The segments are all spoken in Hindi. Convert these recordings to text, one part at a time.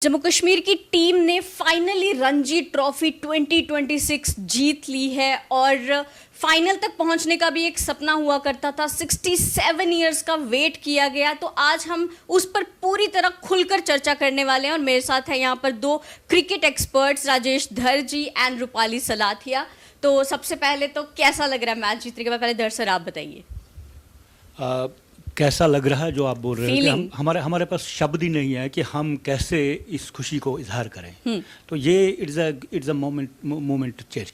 जम्मू कश्मीर की टीम ने फाइनली रणजी ट्रॉफी 2026 जीत ली है और फाइनल तक पहुंचने का भी एक सपना हुआ करता था। 67 इयर्स का वेट किया गया, तो आज हम उस पर पूरी तरह खुलकर चर्चा करने वाले हैं। और मेरे साथ है यहाँ पर दो क्रिकेट एक्सपर्ट्स, राजेश धर जी एंड रूपाली सलाथिया। तो सबसे पहले तो कैसा लग रहा है मैच जीतने के बाद? पहले धर सर आप बताइए। कैसा लग रहा है जो आप बोल रहे हैं कि हमारे पास शब्द ही नहीं है कि हम कैसे इस खुशी को इजहार करें। तो ये it's a moment to cherish.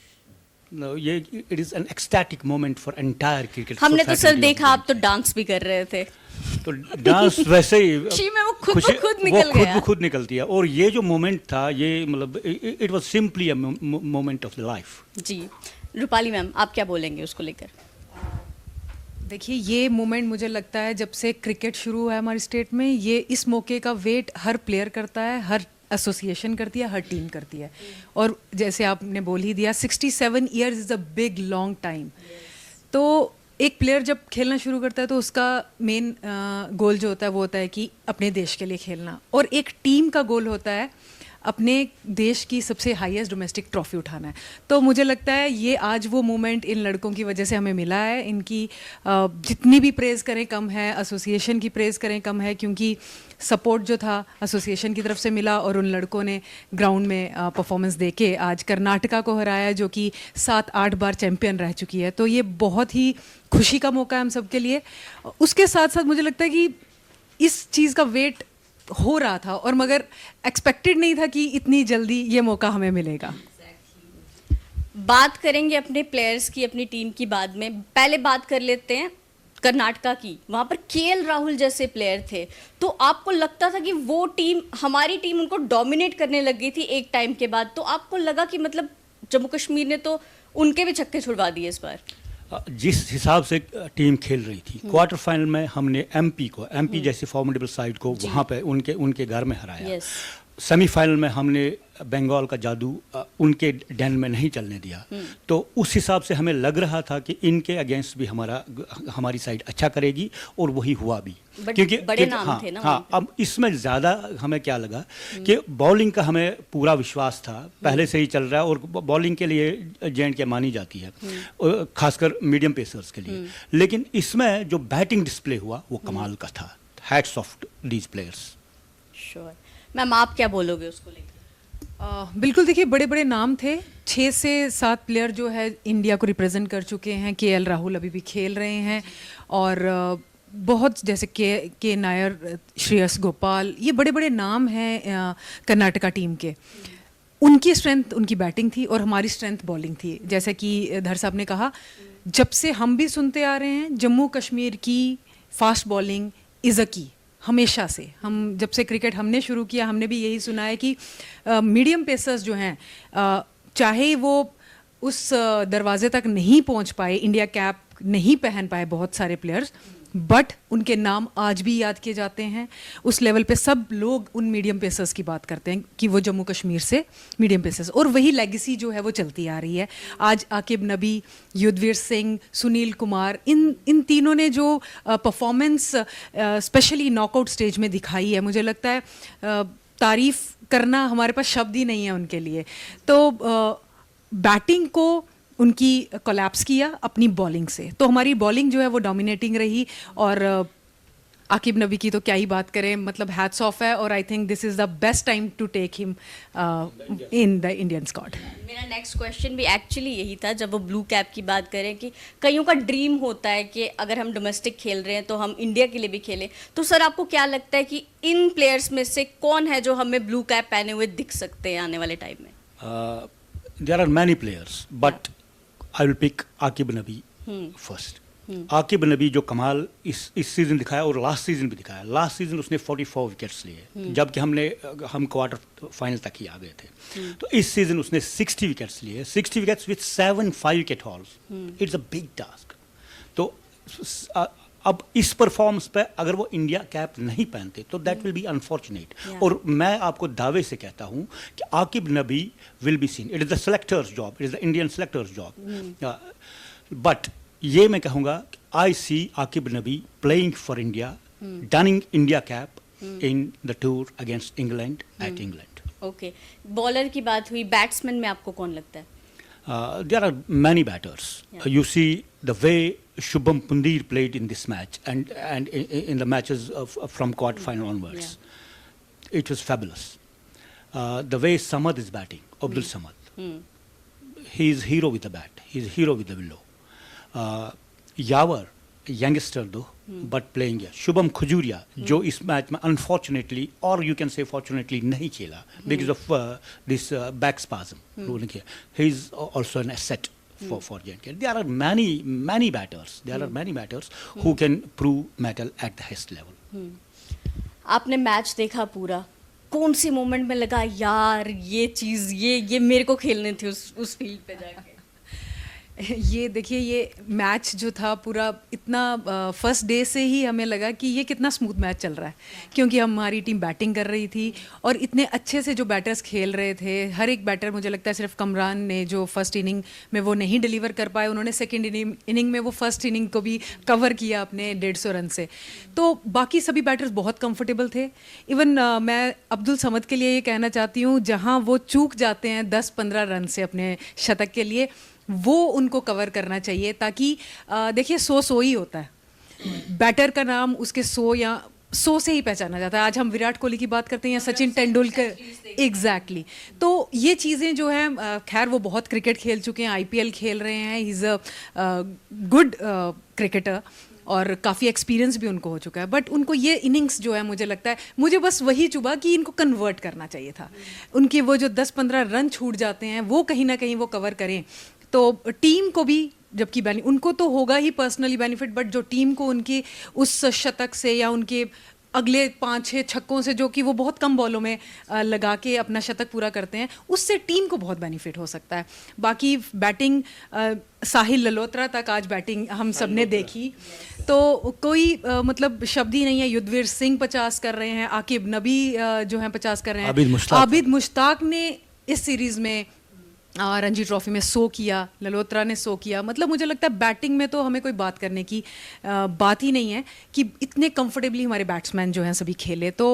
ये it is an ecstatic moment for entire cricket. हमने तो सर देखा आप तो डांस भी कर रहे थे। तो डांस वैसे ही खुशी में वो खुद निकल गया। खुद निकलती है। और ये जो मोमेंट था, ये मतलब it was simply a moment of the life. जी रूपाली मैम, आप क्या बोलेंगे उसको लेकर? देखिए, ये मोमेंट मुझे लगता है जब से क्रिकेट शुरू हुआ है हमारे स्टेट में, ये इस मौके का वेट हर प्लेयर करता है, हर एसोसिएशन करती है, हर टीम करती है। और जैसे आपने बोल ही दिया, 67 years is a big long time. तो एक प्लेयर जब खेलना शुरू करता है तो उसका मेन गोल जो होता है वो होता है कि अपने देश के लिए खेलना, और एक टीम का गोल होता है अपने देश की सबसे हाईएस्ट डोमेस्टिक ट्रॉफी उठाना है। तो मुझे लगता है ये आज वो मोमेंट इन लड़कों की वजह से हमें मिला है। इनकी जितनी भी प्रेज़ करें कम है, एसोसिएशन की प्रेज़ करें कम है, क्योंकि सपोर्ट जो था एसोसिएशन की तरफ से मिला और उन लड़कों ने ग्राउंड में परफॉर्मेंस दे के आज कर्नाटका को हराया, जो कि 7-8 बार चैम्पियन रह चुकी है। तो ये बहुत ही खुशी का मौका है हम सब के लिए। उसके साथ साथ मुझे लगता है कि इस चीज़ का वेट हो रहा था, और मगर एक्सपेक्टेड नहीं था कि इतनी जल्दी ये मौका हमें मिलेगा। बात करेंगे अपने प्लेयर्स की, अपनी टीम की बाद में। पहले बात कर लेते हैं कर्नाटका की। वहाँ पर केएल राहुल जैसे प्लेयर थे, तो आपको लगता था कि वो टीम, हमारी टीम उनको डोमिनेट करने लग गई थी एक टाइम के बाद। तो आपको लगा कि मतलब जम्मू कश्मीर ने तो उनके भी छक्के छुड़वा दिए इस बार? जिस हिसाब से टीम खेल रही थी, क्वार्टर फाइनल में हमने एमपी जैसी फॉर्मिडेबल साइड को वहाँ पे उनके घर में हराया। सेमीफाइनल में हमने बंगाल का जादू उनके डेन में नहीं चलने दिया। तो उस हिसाब से हमें लग रहा था कि इनके अगेंस्ट भी हमारी साइड अच्छा करेगी, और वही हुआ भी। क्योंकि बड़े नाम थे ना। हाँ, अब इसमें ज़्यादा हमें क्या लगा कि बॉलिंग का हमें पूरा विश्वास था, पहले से ही चल रहा है, और बॉलिंग के लिए J&K मानी जाती है, खासकर मीडियम पेसर्स के लिए। लेकिन इसमें जो बैटिंग डिस्प्ले हुआ वो कमाल का था। Hats off these players. Sure ma'am, आप क्या बोलोगे उसको लेकर? बिल्कुल, देखिए बड़े बड़े नाम थे। 6 से 7 प्लेयर जो है इंडिया को रिप्रेजेंट कर चुके हैं। केएल राहुल अभी भी खेल रहे हैं, और बहुत जैसे के नायर, श्रेयस गोपाल, ये बड़े बड़े नाम हैं कर्नाटका टीम के। उनकी स्ट्रेंथ उनकी बैटिंग थी और हमारी स्ट्रेंथ बॉलिंग थी। जैसे कि धर साहब ने कहा, जब से हम भी सुनते आ रहे हैं, जम्मू कश्मीर की फास्ट बॉलिंग इज़ अ की। हमेशा से हम जब से क्रिकेट हमने शुरू किया, हमने भी यही सुना है कि मीडियम पेसर्स जो हैं, चाहे वो उस दरवाजे तक नहीं पहुंच पाए, इंडिया कैप नहीं पहन पाए बहुत सारे प्लेयर्स, बट उनके नाम आज भी याद किए जाते हैं। उस लेवल पे सब लोग उन मीडियम पेसर्स की बात करते हैं कि वो जम्मू कश्मीर से मीडियम पेसर्स, और वही लेगेसी जो है वो चलती आ रही है। आज आकिब नबी, युद्धवीर सिंह, सुनील कुमार, इन तीनों ने जो परफॉर्मेंस स्पेशली नॉकआउट स्टेज में दिखाई है, मुझे लगता है तारीफ करना हमारे पास शब्द ही नहीं है उनके लिए। तो बैटिंग को उनकी कोलैप्स किया अपनी बॉलिंग से, तो हमारी बॉलिंग जो है वो डोमिनेटिंग रही। और आकिब नबी की तो क्या ही बात करें, मतलब हैट्स ऑफ है, और I think this is the best time to take him in the Indian squad. मेरा नेक्स्ट क्वेश्चन भी एक्चुअली यही था। जब वो ब्लू कैप की बात करें कि कईयों का ड्रीम होता है कि अगर हम डोमेस्टिक खेल रहे हैं तो हम इंडिया के लिए भी खेलें, तो सर आपको क्या लगता है कि इन प्लेयर्स में से कौन है जो हमें ब्लू कैप पहने हुए दिख सकते हैं आने वाले टाइम में? There are many players, but I will pick Aqib Nabi first. Aqib नबी जो कमाल इस सीजन दिखाया, और लास्ट सीजन भी दिखाया। लास्ट सीजन उसने 44 विकेट्स लिए, जबकि हम क्वार्टर फाइनल तक ही आ गए थे। तो इस सीजन उसने 60 विकेट्स लिए, 60 wickets with 7 5 wicket halls. It's a big task. तो अब इस परफॉर्मेंस पे अगर वो इंडिया कैप नहीं पहनते तो दैट विल बी अनफॉर्चुनेट। और मैं आपको दावे से कहता हूँ कि आकिब नबी will be seen. It is the selectors job, it is the Indian selectors job. But ये मैं कहूँगा, आई सी आकिब नबी playing for India, Dunning India cap, in the tour against England at England. Okay, bowler की बात हुई, बैट्समैन में आपको कौन लगता है? There are many batters. Yeah. You see the way Shubham Pundir played in this match and in the matches from quarter-final onwards. It was fabulous. The way Samad is batting, Abdul Samad. He is hero with the bat. He is hero with the willow. Yavar, youngster though, but playing here. Shubham Khajuria, जो इस मैच में unfortunately or you can say fortunately नहीं खेला because of this back spasm. He is also an asset for J&K. There are many batters. There are many batters who can prove metal at the highest level. आपने मैच देखा पूरा, कौन सी मोमेंट में लगा यार ये चीज़ ये मेरे को खेलने थी उस फील्ड पे जाके? ये देखिए, ये मैच जो था पूरा इतना फर्स्ट डे से ही हमें लगा कि ये कितना स्मूथ मैच चल रहा है, क्योंकि हमारी टीम बैटिंग कर रही थी और इतने अच्छे से जो बैटर्स खेल रहे थे, हर एक बैटर, मुझे लगता है सिर्फ कमरान ने जो फर्स्ट इनिंग में वो नहीं डिलीवर कर पाए, उन्होंने सेकंड इनिंग में वो फर्स्ट इनिंग को भी कवर किया अपने 150 रन से। तो बाकी सभी बैटर्स बहुत कंफर्टेबल थे। इवन मैं अब्दुल समद के लिए ये कहना चाहती हूँ, जहाँ वो चूक जाते हैं 10-15 रन से अपने शतक के लिए, वो उनको कवर करना चाहिए, ताकि देखिए 100 ही होता है, बैटर का नाम उसके 100 से ही पहचाना जाता है। आज हम विराट कोहली की बात करते हैं या सचिन तेंदुलकर, एग्जैक्टली। तो ये चीज़ें जो हैं, खैर वो बहुत क्रिकेट खेल चुके हैं, IPL खेल रहे हैं, he is a good cricketer और काफ़ी एक्सपीरियंस भी उनको हो चुका है, बट उनको ये इनिंग्स जो है, मुझे लगता है, मुझे बस वही चुभा कि इनको कन्वर्ट करना चाहिए था। उनके वो जो 10-15 रन छूट जाते हैं, वो कहीं ना कहीं वो कवर करें, तो टीम को भी, जबकि उनको तो होगा ही पर्सनली बेनिफिट, बट जो टीम को उनकी उस शतक से या उनके अगले 5-6 छक्कों से, जो कि वो बहुत कम बॉलों में लगा के अपना शतक पूरा करते हैं, उससे टीम को बहुत बेनिफिट हो सकता है। बाकी बैटिंग, साहिल ललोत्रा तक आज बैटिंग हम सब ने देखी, तो कोई मतलब शब्द ही नहीं है। युद्धवीर सिंह 50 कर रहे हैं, आकिब नबी जो हैं 50 कर रहे हैं, आबिद मुश्ताक ने इस सीरीज़ में रणजी ट्रॉफी में 100 किया, ललोत्रा ने 100 किया। मतलब मुझे लगता है बैटिंग में तो हमें कोई बात करने की बात ही नहीं है कि इतने कंफर्टेबली हमारे बैट्समैन जो हैं सभी खेले। तो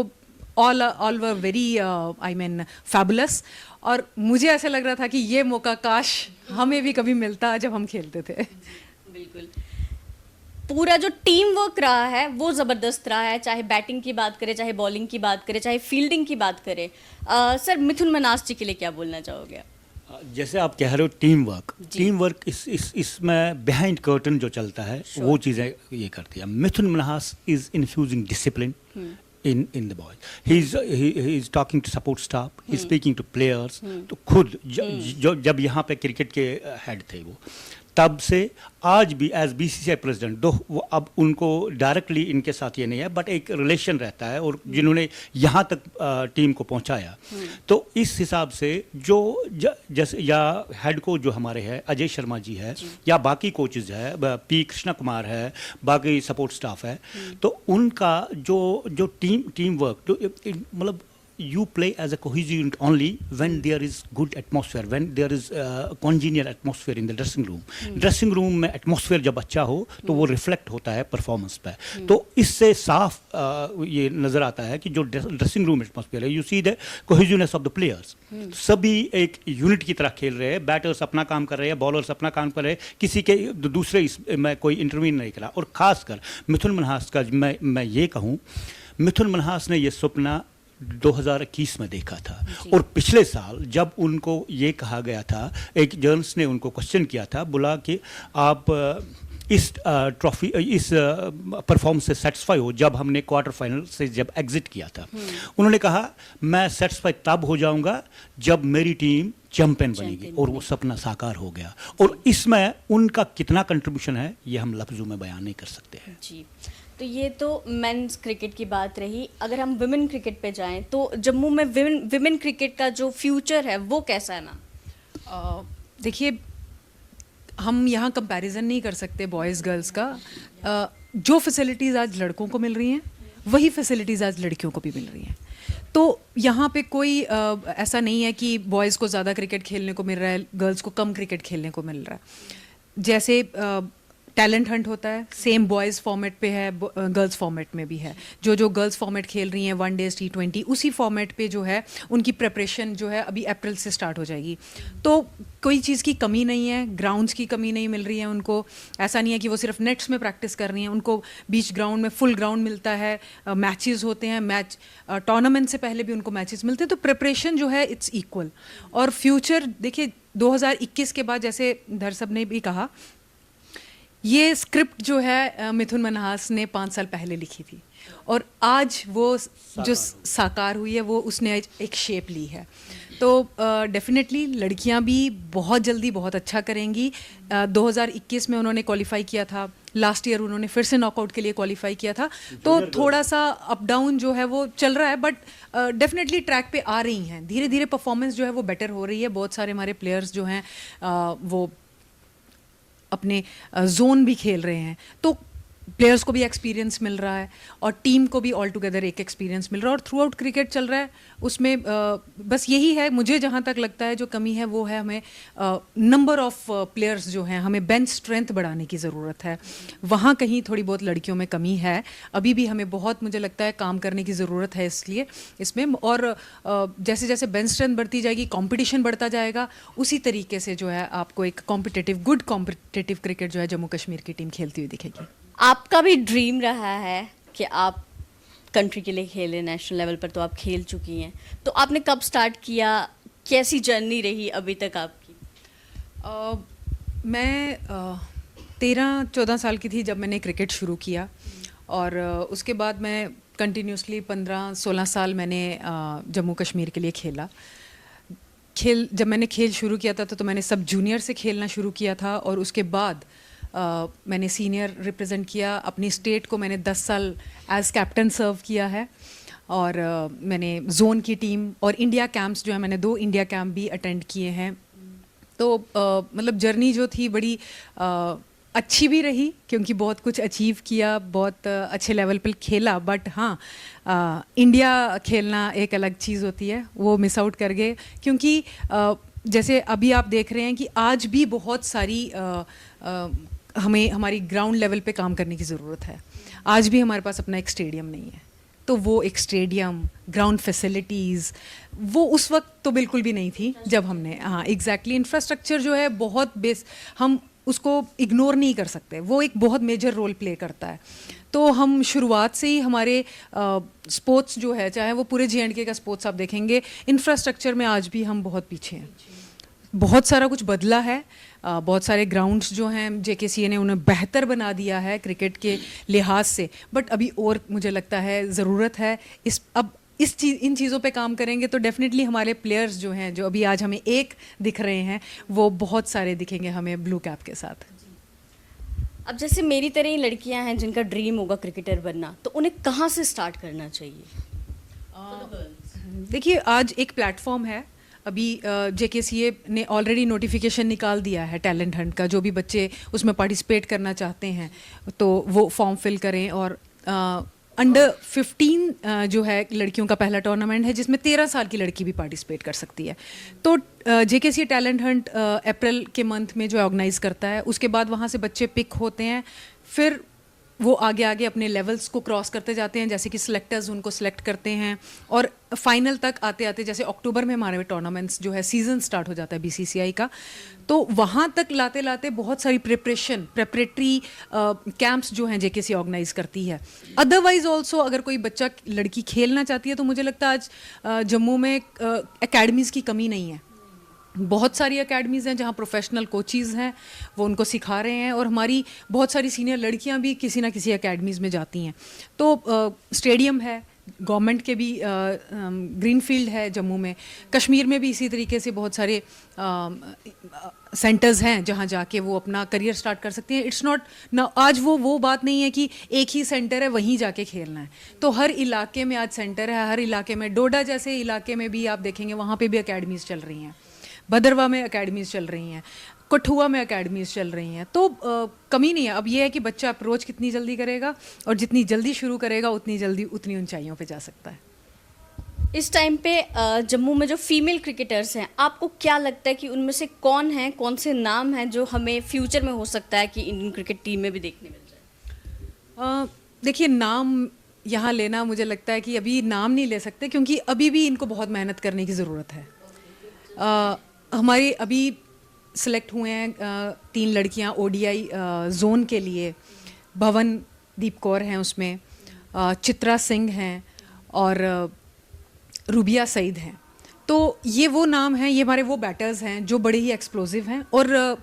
all were very I mean fabulous, और मुझे ऐसा लग रहा था कि ये मौका काश हमें भी कभी मिलता जब हम खेलते थे। बिल्कुल, पूरा जो टीम वर्क रहा है वो ज़बरदस्त रहा है, चाहे बैटिंग की बात करें, चाहे बॉलिंग की बात करें, चाहे फील्डिंग की बात करें। सर, मिथुन मनास जी के लिए क्या बोलना चाहोगे? जैसे आप कह रहे हो टीम वर्क इसमें बिहाइंड कर्टन जो चलता है, वो चीज़ें ये करती है। Mithun Manhas is infusing discipline in the boys. He is talking to support staff. He's speaking to players. तो खुद जब यहाँ पे क्रिकेट के हेड थे वो, तब से आज भी एज BCCI प्रेसिडेंट, दो वो अब उनको डायरेक्टली इनके साथ ये नहीं है, बट एक रिलेशन रहता है, और जिन्होंने यहाँ तक टीम को पहुँचाया, तो इस हिसाब से जो जैसे या हेड कोच जो हमारे हैं अजय शर्मा जी है, या बाकी कोचेज है, P कृष्णा कुमार है, बाकी सपोर्ट स्टाफ है, तो उनका जो टीम वर्क, मतलब you play as a cohesive unit only when there is good atmosphere, when there is congenial atmosphere in the dressing room. Dressing room में एटमॉस्फेयर जब अच्छा हो तो वो रिफ्लेक्ट होता है परफॉर्मेंस पे। तो इससे साफ ये नज़र आता है कि जो ड्रेसिंग रूम एटमॉस्फेयर है, you see the cohesiveness of the players, सभी एक यूनिट की तरह खेल रहे हैं, बैटर्स अपना काम कर रहे हैं, बॉलर्स अपना काम कर रहे हैं, किसी के दूसरे इसमें कोई इंटरवीन नहीं करा। और ख़ासकर मिथुन मन्हास का मैं ये कहूँ, मिथुन मन्हास ने ये सपना 2021 में देखा था, और पिछले साल जब उनको ये कहा गया था, एक जर्नलिस्ट ने उनको क्वेश्चन किया था, बोला कि आप इस ट्रॉफी इस परफॉर्मेंस से सेटिस्फाई हो, जब हमने क्वार्टर फाइनल से जब एग्जिट किया था, उन्होंने कहा मैं सेटिस्फाई तब हो जाऊंगा जब मेरी टीम चैंपियन बनेगी, और वो सपना साकार हो गया। और इसमें उनका कितना कंट्रीब्यूशन है ये हम लफ्जों में बयान नहीं कर सकते हैं जी। तो ये तो मेंस क्रिकेट की बात रही। अगर हम विमेन क्रिकेट पे जाएं तो जम्मू में विमेन क्रिकेट का जो फ्यूचर है वो कैसा है ना? देखिए, हम यहाँ कंपैरिजन नहीं कर सकते बॉयज़ गर्ल्स का। जो फैसिलिटीज़ आज लड़कों को मिल रही हैं वही फैसिलिटीज़ आज लड़कियों को भी मिल रही हैं। तो यहाँ पे कोई ऐसा नहीं है कि बॉयज़ को ज़्यादा क्रिकेट खेलने को मिल रहा है, गर्ल्स को कम क्रिकेट खेलने को मिल रहा है। जैसे टैलेंट हंट होता है, सेम बॉयज़ फॉर्मेट पे है, गर्ल्स फॉर्मेट में भी है। जो गर्ल्स फॉर्मेट खेल रही हैं वनडेज T20, उसी फॉर्मेट पे जो है उनकी प्रिपरेशन जो है अभी अप्रैल से स्टार्ट हो जाएगी। तो कोई चीज़ की कमी नहीं है, ग्राउंड्स की कमी नहीं मिल रही है उनको। ऐसा नहीं है कि वो सिर्फ नेट्स में प्रैक्टिस कर रही हैं, उनको बीच ग्राउंड में फुल ग्राउंड मिलता है, मैचेस होते हैं, टूर्नामेंट से पहले भी उनको मैचेस मिलते हैं। तो प्रिपरेशन जो है इट्स इक्वल। और फ्यूचर देखिए 2021 के बाद, जैसे धर साहब ने भी कहा, ये स्क्रिप्ट जो है मिथुन मन्हास ने 5 साल पहले लिखी थी और आज वो जो साकार हुई है वो उसने एक शेप ली है। तो डेफिनेटली लड़कियां भी बहुत जल्दी बहुत अच्छा करेंगी। 2021 में उन्होंने क्वालिफाई किया था, लास्ट ईयर उन्होंने फिर से नॉकआउट के लिए क्वालिफाई किया था। तो थोड़ा सा अप डाउन जो है वो चल रहा है, बट डेफिनेटली ट्रैक पे आ रही हैं। धीरे धीरे परफॉर्मेंस जो है वो बेटर हो रही है। बहुत सारे हमारे प्लेयर्स जो हैं वो अपने जोन भी खेल रहे हैं, तो प्लेयर्स को भी एक्सपीरियंस मिल रहा है और टीम को भी ऑल टुगेदर एक एक्सपीरियंस मिल रहा है और थ्रू आउट क्रिकेट चल रहा है। उसमें बस यही है, मुझे जहाँ तक लगता है जो कमी है वो है हमें नंबर ऑफ प्लेयर्स जो हैं, हमें बेंच स्ट्रेंथ बढ़ाने की ज़रूरत है। वहाँ कहीं थोड़ी बहुत लड़कियों में कमी है, अभी भी हमें बहुत मुझे लगता है काम करने की ज़रूरत है इसलिए इसमें। और जैसे जैसे बेंच स्ट्रेंथ बढ़ती जाएगी, कॉम्पिटिशन बढ़ता जाएगा, उसी तरीके से जो है आपको एक कॉम्पिटिटिव गुड कॉम्पिटिटिव क्रिकेट जो है जम्मू कश्मीर की टीम खेलती हुई दिखेगी। आपका भी ड्रीम रहा है कि आप कंट्री के लिए खेलें, नेशनल लेवल पर तो आप खेल चुकी हैं, तो आपने कब स्टार्ट किया, कैसी जर्नी रही अभी तक आपकी? मैं 13-14 साल की थी जब मैंने क्रिकेट शुरू किया और उसके बाद मैं कंटिन्यूसली 15-16 साल मैंने जम्मू कश्मीर के लिए खेला। जब मैंने खेल शुरू किया था तो मैंने सब जूनियर से खेलना शुरू किया था और उसके बाद मैंने सीनियर रिप्रेजेंट किया। अपनी स्टेट को मैंने 10 साल एज कैप्टन सर्व किया है और मैंने जोन की टीम और इंडिया कैंप्स जो है, मैंने 2 इंडिया कैंप भी अटेंड किए हैं। तो मतलब जर्नी जो थी बड़ी अच्छी भी रही क्योंकि बहुत कुछ अचीव किया, बहुत अच्छे लेवल पर खेला। बट हाँ, इंडिया खेलना एक अलग चीज़ होती है, वो मिस आउट कर गए क्योंकि जैसे अभी आप देख रहे हैं कि आज भी बहुत सारी हमें हमारी ग्राउंड लेवल पे काम करने की ज़रूरत है। आज भी हमारे पास अपना एक स्टेडियम नहीं है, तो वो एक स्टेडियम, ग्राउंड फैसिलिटीज़ वो उस वक्त तो बिल्कुल भी नहीं थी जब हमने, हाँ एग्जैक्टली, इंफ्रास्ट्रक्चर जो है बहुत हम उसको इग्नोर नहीं कर सकते, वो एक बहुत मेजर रोल प्ले करता है। तो हम शुरुआत से ही हमारे स्पोर्ट्स जो है, चाहे वो पूरे J&K का स्पोर्ट्स आप देखेंगे, इंफ्रास्ट्रक्चर में आज भी हम बहुत पीछे हैं। बहुत सारा कुछ बदला है, बहुत सारे ग्राउंड्स जो हैं JKCA ने उन्हें बेहतर बना दिया है क्रिकेट के लिहाज से, बट अभी और मुझे लगता है ज़रूरत है। इन चीज़ों पे काम करेंगे तो डेफिनेटली हमारे प्लेयर्स जो हैं, जो अभी आज हमें एक दिख रहे हैं, वो बहुत सारे दिखेंगे हमें ब्लू कैप के साथ। अब जैसे मेरी तरह ही लड़कियां हैं जिनका ड्रीम होगा क्रिकेटर बनना, तो उन्हें कहाँ से स्टार्ट करना चाहिए? देखिए आज एक प्लेटफॉर्म है, अभी JKCA ने ऑलरेडी नोटिफिकेशन निकाल दिया है टैलेंट हंट का। जो भी बच्चे उसमें पार्टिसिपेट करना चाहते हैं तो वो फॉर्म फिल करें। और अंडर 15 जो है लड़कियों का पहला टूर्नामेंट है जिसमें 13 साल की लड़की भी पार्टिसिपेट कर सकती है। तो JKCA टैलेंट हंट अप्रैल के मंथ में जो ऑर्गेनाइज करता है, उसके बाद वहाँ से बच्चे पिक होते हैं, फिर वो आगे आगे अपने लेवल्स को क्रॉस करते जाते हैं, जैसे कि सिलेक्टर्स उनको सिलेक्ट करते हैं और फाइनल तक आते आते, जैसे अक्टूबर में हमारे टूर्नामेंट्स जो है सीजन स्टार्ट हो जाता है BCCI का, तो वहाँ तक लाते लाते बहुत सारी प्रेपरेटरी कैंप्स जो हैं JKCA ऑर्गेनाइज करती है। अदरवाइज ऑल्सो अगर कोई बच्चा लड़की खेलना चाहती है तो मुझे लगता है आज जम्मू में एकेडमीज़ की कमी नहीं है। बहुत सारी एकेडमीज़ हैं जहाँ प्रोफेशनल कोचेज़ हैं, वो उनको सिखा रहे हैं और हमारी बहुत सारी सीनियर लड़कियाँ भी किसी ना किसी एकेडमीज़ में जाती हैं। तो स्टेडियम है, गवर्नमेंट के भी ग्रीन फील्ड है जम्मू में, कश्मीर में भी इसी तरीके से बहुत सारे सेंटर्स हैं जहाँ जाके वो अपना करियर स्टार्ट कर सकती हैं। इट्स नॉट ना, आज वो बात नहीं है कि एक ही सेंटर है वहीं जाके खेलना है। तो हर इलाके में आज सेंटर है, हर इलाके में, डोडा जैसे इलाके में भी आप देखेंगे वहाँ पे भी एकेडमीज़ चल रही हैं, भदरवा में एकेडमीज़ चल रही हैं, कठुआ में एकेडमीज़ चल रही हैं। तो कमी नहीं है। अब ये है कि बच्चा अप्रोच कितनी जल्दी करेगा और जितनी जल्दी शुरू करेगा उतनी जल्दी उतनी ऊंचाइयों पे जा सकता है। इस टाइम पे जम्मू में जो फीमेल क्रिकेटर्स हैं, आपको क्या लगता है कि उनमें से कौन हैं, कौन से नाम हैं जो हमें फ्यूचर में हो सकता है कि इंडियन क्रिकेट टीम में भी देखने मिल जाए? देखिए, नाम यहाँ लेना मुझे लगता है कि अभी नाम नहीं ले सकते, क्योंकि अभी भी इनको बहुत मेहनत करने की ज़रूरत है। हमारी अभी सेलेक्ट हुए हैं 3 लड़कियाँ ओडीआई जोन के लिए। भवनदीप कौर हैं उसमें, चित्रा सिंह हैं और रूबिया सईद हैं। तो ये वो नाम हैं, ये हमारे वो बैटर्स हैं जो बड़े ही एक्सप्लोसिव हैं और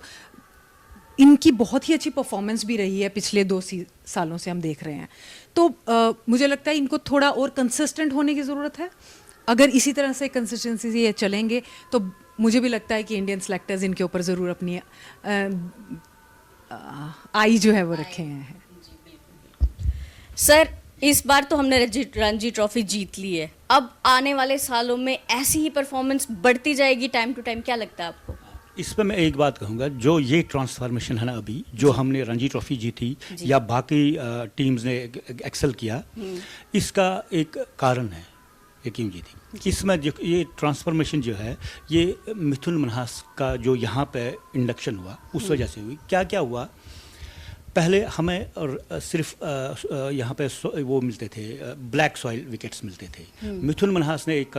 इनकी बहुत ही अच्छी परफॉर्मेंस भी रही है पिछले 2 सालों से हम देख रहे हैं। तो मुझे लगता है इनको थोड़ा और कंसिस्टेंट होने की ज़रूरत है। अगर इसी तरह से कंसिस्टेंसी से ये चलेंगे तो मुझे भी लगता है कि इंडियन सेलेक्टर्स इनके ऊपर ज़रूर अपनी आई जो है वो रखे हैं। सर, इस बार तो हमने रणजी ट्रॉफी जीत ली है, अब आने वाले सालों में ऐसी ही परफॉर्मेंस बढ़ती जाएगी टाइम टू टाइम, क्या लगता है आपको? इस पर मैं एक बात कहूँगा, जो ये ट्रांसफॉर्मेशन है ना अभी, जो हमने रणजी ट्रॉफी जीती या बाकी टीम्स ने एक्सेल किया, इसका एक कारण है ये क्यों जीती। इसमें जो ये ट्रांसफॉर्मेशन जो है, ये मिथुन मन्हास का जो यहाँ पे इंडक्शन हुआ उस वजह से हुई। क्या क्या हुआ, पहले हमें सिर्फ यहाँ पे वो मिलते थे, ब्लैक सॉइल विकेट्स मिलते थे। मिथुन मन्हास ने एक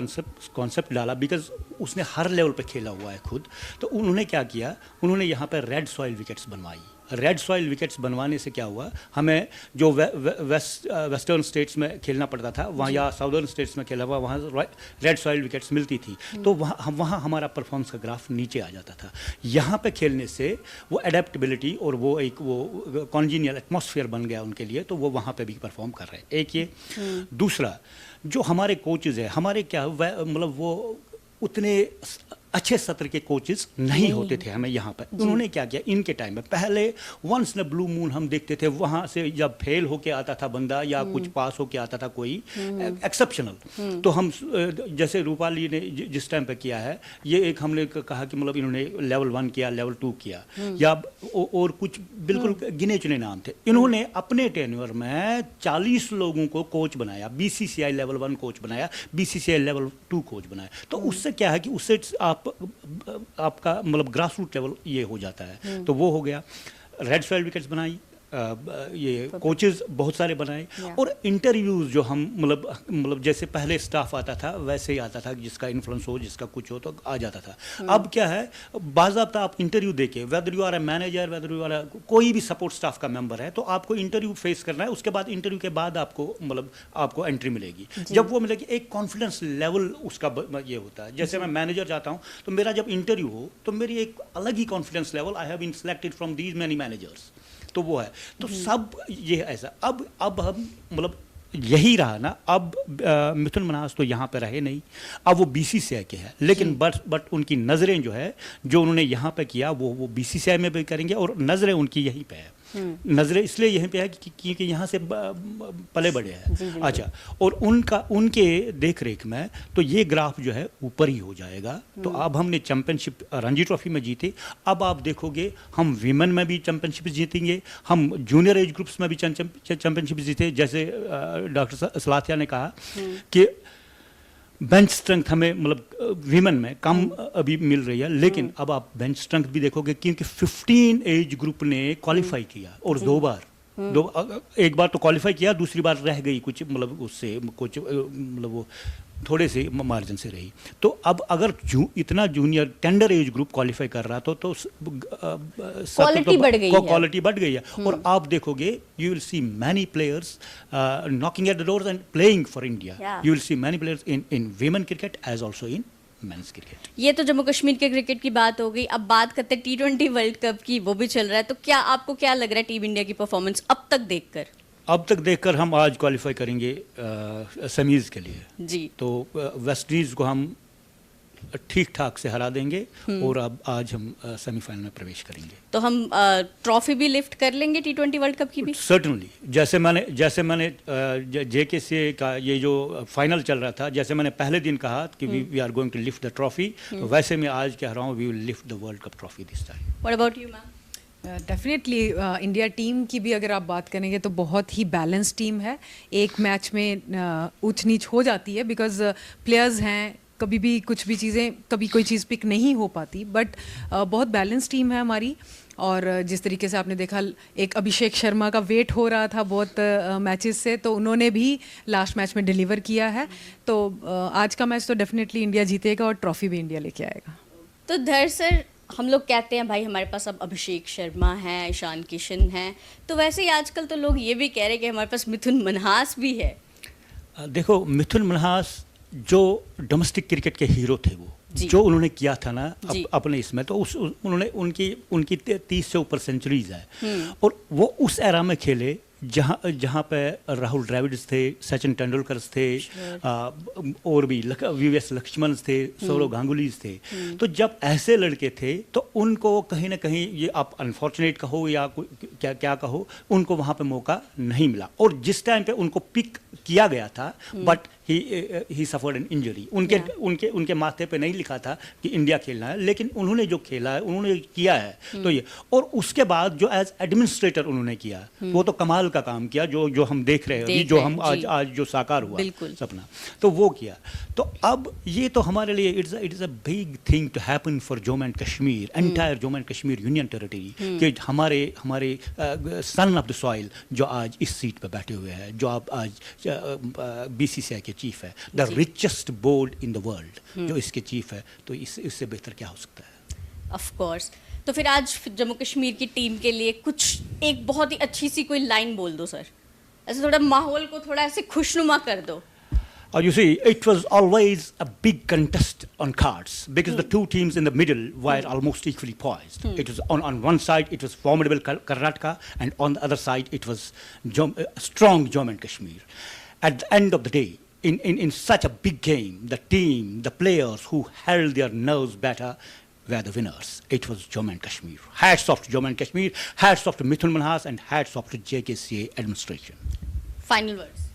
कॉन्सेप्ट डाला, बिकॉज उसने हर लेवल पे खेला हुआ है खुद। तो उन्होंने क्या किया, उन्होंने यहाँ पे रेड सॉइल विकेट्स बनवाई। रेड सॉइल विकेट्स बनवाने से क्या हुआ, हमें जो वेस्टर्न स्टेट्स में खेलना पड़ता था वहाँ, या साउदर्न स्टेट्स में खेला हुआ वहाँ रेड सॉइल विकेट्स मिलती थी। तो वहाँ हमारा परफॉर्मेंस का ग्राफ नीचे आ जाता था। यहाँ पे खेलने से वो एडेप्टेबिलिटी और वो एक वो कॉन्जीनियल एटमॉस्फेयर बन गया उनके लिए, तो वो वहाँ पे भी परफॉर्म कर रहे हैं। एक ये। दूसरा, जो हमारे कोचेज़ हैं, हमारे क्या मतलब वो उतने अच्छे सत्र के कोचेस नहीं होते थे हमें यहाँ पर। उन्होंने क्या किया इनके टाइम में, पहले वंस न ब्लू मून हम देखते थे, वहाँ से जब फेल होके आता था बंदा या कुछ पास होके आता था कोई एक्सेप्शनल, तो हम जैसे रूपाली ने जिस टाइम पे किया है, ये एक हमने कहा कि मतलब इन्होंने लेवल 1 किया, लेवल 2 किया, या और कुछ बिल्कुल गिने चुने नाम थे। इन्होंने अपने टेन्योर में 40 लोगों को कोच बनाया, बीसीसीआई लेवल 1 कोच बनाया, बीसीसीआई लेवल 2 कोच बनाया। तो उससे क्या है कि उससे आपका मतलब ग्रास रूट लेवल ये हो जाता है। तो वो हो गया। रेड सॉइल विकेट्स बनाई, ये कोचेस बहुत सारे बनाए, और इंटरव्यूज़ जो हम मतलब जैसे पहले स्टाफ आता था वैसे ही आता था, जिसका इन्फ्लुएंस हो, जिसका कुछ हो तो आ जाता था। अब क्या है, बाज़ाब्ता आप इंटरव्यू देके, whether you are a manager, whether you are कोई भी सपोर्ट स्टाफ का मेंबर है, तो आपको इंटरव्यू फेस करना है। उसके बाद इंटरव्यू के बाद आपको मतलब आपको एंट्री मिलेगी। जब वो मिलेगी, एक कॉन्फिडेंस लेवल उसका ये होता है। जैसे मैं मैनेजर जाता हूँ तो मेरा जब इंटरव्यू हो तो मेरी एक अलग ही confidence level, I have been selected from these many managers, तो वो है। तो सब ये ऐसा अब हम मतलब यही रहा ना। अब मिथुन मन्हास तो यहाँ पे रहे नहीं, अब वो बीसीसीआई के हैं, लेकिन बट उनकी नज़रें जो है, जो उन्होंने यहाँ पे किया वो बीसीसीआई में भी करेंगे, और नज़रें उनकी यहीं पे है। नज़रें इसलिए यहीं पे है क्योंकि यहाँ से पले बड़े हैं। अच्छा, और उनके देख रेख में तो ये ग्राफ जो है ऊपर ही हो जाएगा। तो अब हमने चैंपियनशिप रणजी ट्रॉफी में जीते, अब आप देखोगे हम वीमेन में भी चैंपियनशिप जीतेंगे, हम जूनियर एज ग्रुप्स में भी चैंपियनशिप जीते। जैसे डॉक्टर सलाथिया ने कहा कि बेंच स्ट्रेंथ हमें मतलब वीमेन में कम अभी मिल रही है, लेकिन अब आप बेंच स्ट्रेंथ भी देखोगे, क्योंकि 15 एज ग्रुप ने क्वालिफाई किया, और 2 बार एक बार तो क्वालिफाई किया, दूसरी बार रह गई कुछ मतलब उससे कुछ मतलब वो थोड़े से मार्जिन से रही। तो अब अगर इतना junior tender age group qualify कर रहा तो क्वालिटी बढ़ गई है। और आप देखोगे, you will see many players knocking at the doors and playing for India. You will see many players in women cricket as also in men's cricket. ये तो जम्मू कश्मीर के क्रिकेट की बात हो गई। अब बात करते हैं T20 वर्ल्ड कप की, वो भी चल रहा है। तो क्या आपको क्या लग रहा है टीम इंडिया की परफॉर्मेंस अब तक देखकर? हम आज क्वालिफाई करेंगे सेमीज के लिए जी। तो वेस्ट इंडीज को हम ठीक ठाक से हरा देंगे, और अब आज हम सेमीफाइनल में प्रवेश करेंगे। तो हम ट्रॉफी भी लिफ्ट कर लेंगे T20 वर्ल्ड कप की भी? सर्टनली। जैसे मैंने JKCA का ये जो फाइनल चल रहा था, जैसे मैंने पहले दिन कहा कि we are going to lift the trophy, वैसे मैं आज कह रहा हूँ we will lift the world cup trophy this time. What about you ma'am? Definitely India team की भी अगर आप बात करेंगे तो बहुत ही बैलेंस टीम है. एक मैच में ऊंच नीच हो जाती है बिकॉज प्लेयर्स हैं, कभी भी कुछ भी चीज़ें, कभी कोई चीज़ पिक नहीं हो पाती, बट बहुत बैलेंस टीम है हमारी. और जिस तरीके से आपने देखा, एक अभिषेक शर्मा का वेट हो रहा था बहुत मैचेस से, तो उन्होंने भी लास्ट मैच में डिलीवर किया है. तो आज का मैच तो डेफिनेटली इंडिया जीतेगा और ट्रॉफी भी इंडिया लेके आएगा. तो धर सर, हम लोग कहते हैं भाई हमारे पास अब अभिषेक शर्मा हैं, ईशान किशन हैं, तो वैसे ही आजकल तो लोग ये भी कह रहे हैं कि हमारे पास मिथुन मनहास भी है. देखो, मिथुन मनहास जो डोमेस्टिक क्रिकेट के हीरो थे, वो जी. जो उन्होंने किया था ना जी. अपने इसमें, तो उन्होंने उनकी 30 से ऊपर सेंचुरीज है. और वो उस एरा में खेले जहाँ पे राहुल द्रविड़ थे, सचिन तेंदुलकर थे, और भी वीवीएस लक्ष्मण थे, सौरव गांगुली थे. तो जब ऐसे लड़के थे तो उनको कहीं ना कहीं, ये आप अनफॉर्चुनेट कहो या क्या कहो, उनको वहाँ पे मौका नहीं मिला. और जिस टाइम पे उनको पिक किया गया था, but he suffered an injury. उनके माथे पे नहीं लिखा था कि इंडिया खेलना है, लेकिन उन्होंने जो खेला है, उन्होंने किया है. तो ये, और उसके बाद जो एज एडमिनिस्ट्रेटर उन्होंने किया, वो तो कमाल का काम किया, जो हम देख रहे हैं अभी, जो हम आज जो साकार हुआ सपना, तो वो किया. तो अब ये तो हमारे लिए it's a big thing to happen for Jammu and Kashmir, entire Jammu and Kashmir union territory, कि हमारे सन ऑफ द सॉइल जो आज इस सीट पे बैठे हुए हैं, जो आप आज बीसीसीआई के चीफ है, the richest board in the world, जो इसके चीफ है, तो इससे बेहतर क्या हो सकता है. Of course. तो फिर आज जम्मू कश्मीर की टीम के लिए कुछ एक बहुत ही अच्छी सी कोई लाइन बोल दो सर, ऐसे थोड़ा माहौल को थोड़ा ऐसे खुशनुमा कर दो. You see, it was always a big contest on cards because the two teams in the middle were almost equally poised. It was on one side, it was formidable Karnataka, and on the other side, it was strong Jammu and Kashmir. At the end of the day, in such a big game, the team, the players who held their nerves better were the winners. It was Jammu and Kashmir. Hats off to Jammu and Kashmir, hats off to Mithun Manhas, and hats off to JKCA administration. Final words.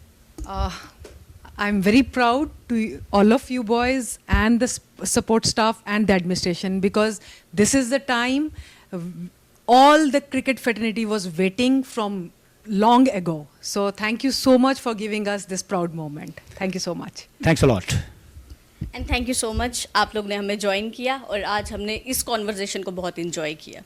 I'm very proud to all of you boys and the support staff and the administration, because this is the time all the cricket fraternity was waiting from long ago. So thank you so much for giving us this proud moment. Thank you so much. Thanks a lot. And thank you so much, आप लोग ने हमें ज्वाइन किया और आज हमने इस कॉन्वर्जेशन को बहुत इंजॉय किया.